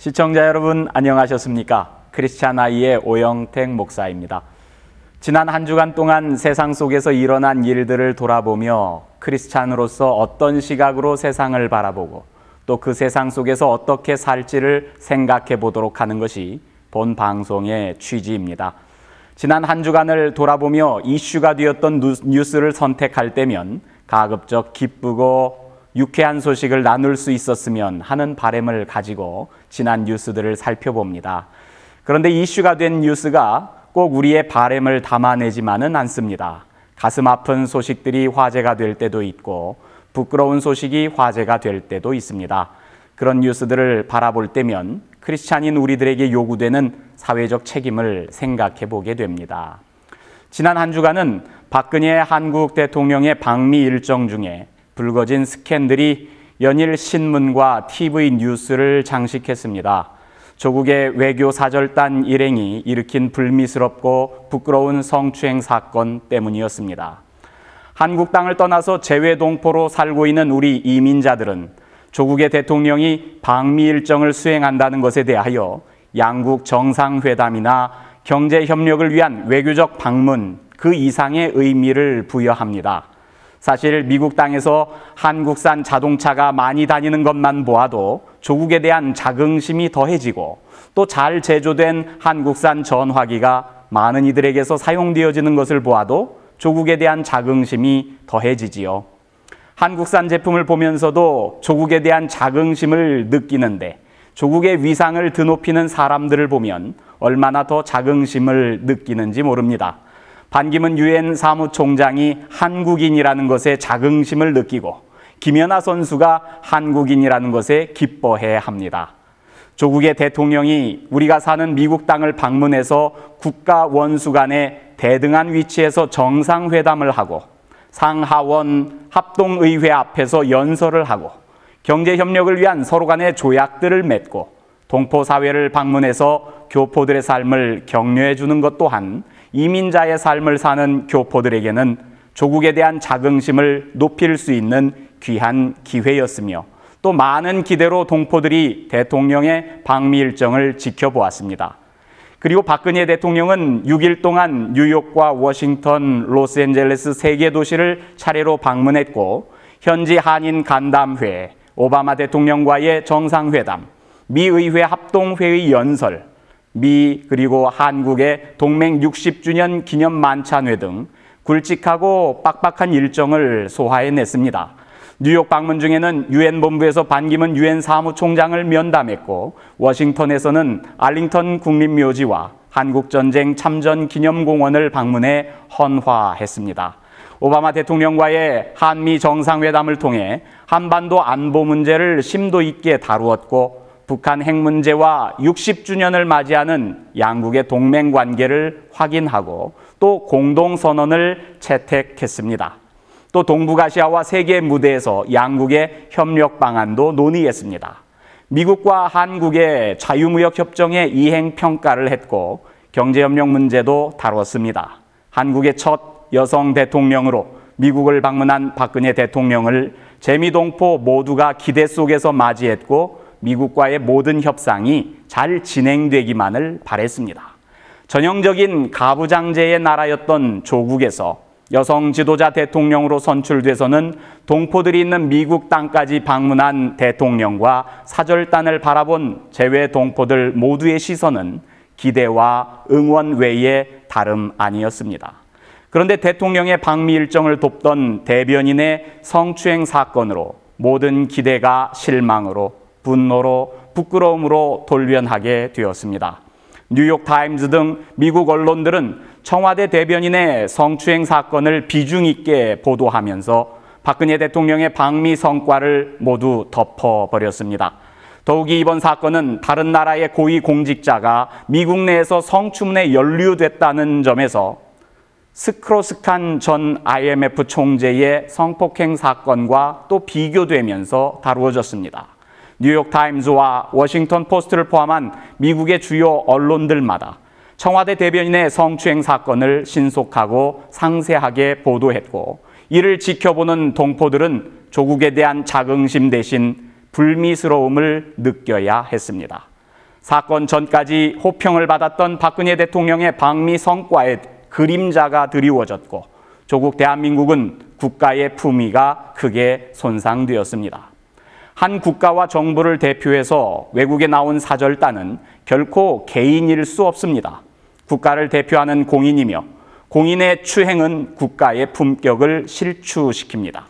시청자 여러분 안녕하셨습니까? 크리스찬 아이의 오영택 목사입니다. 지난 한 주간 동안 세상 속에서 일어난 일들을 돌아보며 크리스찬으로서 어떤 시각으로 세상을 바라보고 또 그 세상 속에서 어떻게 살지를 생각해 보도록 하는 것이 본 방송의 취지입니다. 지난 한 주간을 돌아보며 이슈가 되었던 뉴스를 선택할 때면 가급적 기쁘고 유쾌한 소식을 나눌 수 있었으면 하는 바람을 가지고 지난 뉴스들을 살펴봅니다. 그런데 이슈가 된 뉴스가 꼭 우리의 바람을 담아내지만은 않습니다. 가슴 아픈 소식들이 화제가 될 때도 있고 부끄러운 소식이 화제가 될 때도 있습니다. 그런 뉴스들을 바라볼 때면 크리스찬인 우리들에게 요구되는 사회적 책임을 생각해 보게 됩니다. 지난 한 주간은 박근혜 한국 대통령의 방미 일정 중에 불거진 스캔들이 연일 신문과 TV 뉴스를 장식했습니다. 조국의 외교 사절단 일행이 일으킨 불미스럽고 부끄러운 성추행 사건 때문이었습니다. 한국 땅을 떠나서 재외동포로 살고 있는 우리 이민자들은 조국의 대통령이 방미 일정을 수행한다는 것에 대하여 양국 정상회담이나 경제협력을 위한 외교적 방문 그 이상의 의미를 부여합니다. 사실 미국 땅에서 한국산 자동차가 많이 다니는 것만 보아도 조국에 대한 자긍심이 더해지고 또 잘 제조된 한국산 전화기가 많은 이들에게서 사용되어지는 것을 보아도 조국에 대한 자긍심이 더해지지요. 한국산 제품을 보면서도 조국에 대한 자긍심을 느끼는데 조국의 위상을 드높이는 사람들을 보면 얼마나 더 자긍심을 느끼는지 모릅니다. 반기문 유엔 사무총장이 한국인이라는 것에 자긍심을 느끼고 김연아 선수가 한국인이라는 것에 기뻐해야 합니다. 조국의 대통령이 우리가 사는 미국 땅을 방문해서 국가 원수 간에 대등한 위치에서 정상회담을 하고 상하원 합동의회 앞에서 연설을 하고 경제협력을 위한 서로 간의 조약들을 맺고 동포사회를 방문해서 교포들의 삶을 격려해 주는 것 또한 이민자의 삶을 사는 교포들에게는 조국에 대한 자긍심을 높일 수 있는 귀한 기회였으며 또 많은 기대로 동포들이 대통령의 방미 일정을 지켜보았습니다. 그리고 박근혜 대통령은 6일 동안 뉴욕과 워싱턴, 로스앤젤레스 3개 도시를 차례로 방문했고 현지 한인 간담회, 오바마 대통령과의 정상회담, 미의회 합동회의 연설, 미 그리고 한국의 동맹 60주년 기념 만찬회 등 굵직하고 빡빡한 일정을 소화해냈습니다. 뉴욕 방문 중에는 유엔 본부에서 반기문 유엔 사무총장을 면담했고 워싱턴에서는 알링턴 국립묘지와 한국전쟁 참전 기념공원을 방문해 헌화했습니다. 오바마 대통령과의 한미 정상회담을 통해 한반도 안보 문제를 심도 있게 다루었고 북한 핵 문제와 60주년을 맞이하는 양국의 동맹 관계를 확인하고 또 공동선언을 채택했습니다. 또 동북아시아와 세계 무대에서 양국의 협력 방안도 논의했습니다. 미국과 한국의 자유무역협정의 이행 평가를 했고 경제협력 문제도 다뤘습니다. 한국의 첫 여성 대통령으로 미국을 방문한 박근혜 대통령을 재미동포 모두가 기대 속에서 맞이했고 미국과의 모든 협상이 잘 진행되기만을 바랬습니다. 전형적인 가부장제의 나라였던 조국에서 여성 지도자 대통령으로 선출돼서는 동포들이 있는 미국 땅까지 방문한 대통령과 사절단을 바라본 재외 동포들 모두의 시선은 기대와 응원 외에 다름 아니었습니다. 그런데 대통령의 방미 일정을 돕던 대변인의 성추행 사건으로 모든 기대가 실망으로 분노로 부끄러움으로 돌변하게 되었습니다. 뉴욕타임즈 등 미국 언론들은 청와대 대변인의 성추행 사건을 비중 있게 보도하면서 박근혜 대통령의 방미 성과를 모두 덮어버렸습니다. 더욱이 이번 사건은 다른 나라의 고위 공직자가 미국 내에서 성추문에 연루됐다는 점에서 스크로스칸 전 IMF 총재의 성폭행 사건과 또 비교되면서 다루어졌습니다. 뉴욕타임즈와 워싱턴 포스트를 포함한 미국의 주요 언론들마다 청와대 대변인의 성추행 사건을 신속하고 상세하게 보도했고 이를 지켜보는 동포들은 조국에 대한 자긍심 대신 불미스러움을 느껴야 했습니다. 사건 전까지 호평을 받았던 박근혜 대통령의 방미 성과에 그림자가 드리워졌고 조국 대한민국은 국가의 품위가 크게 손상되었습니다. 한 국가와 정부를 대표해서 외국에 나온 사절단은 결코 개인일 수 없습니다. 국가를 대표하는 공인이며 공인의 추행은 국가의 품격을 실추시킵니다.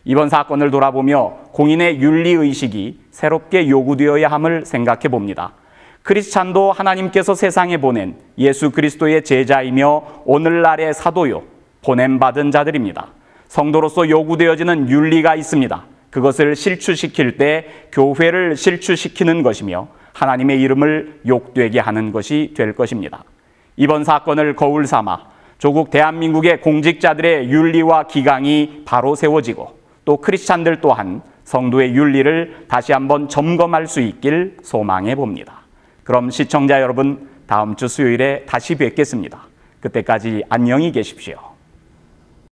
이번 사건을 돌아보며 공인의 윤리의식이 새롭게 요구되어야 함을 생각해 봅니다. 크리스찬도 하나님께서 세상에 보낸 예수 그리스도의 제자이며 오늘날의 사도요, 보냄받은 자들입니다. 성도로서 요구되어지는 윤리가 있습니다. 그것을 실추시킬 때 교회를 실추시키는 것이며 하나님의 이름을 욕되게 하는 것이 될 것입니다. 이번 사건을 거울 삼아 조국 대한민국의 공직자들의 윤리와 기강이 바로 세워지고 또 크리스찬들 또한 성도의 윤리를 다시 한번 점검할 수 있길 소망해 봅니다. 그럼 시청자 여러분, 다음 주 수요일에 다시 뵙겠습니다. 그때까지 안녕히 계십시오.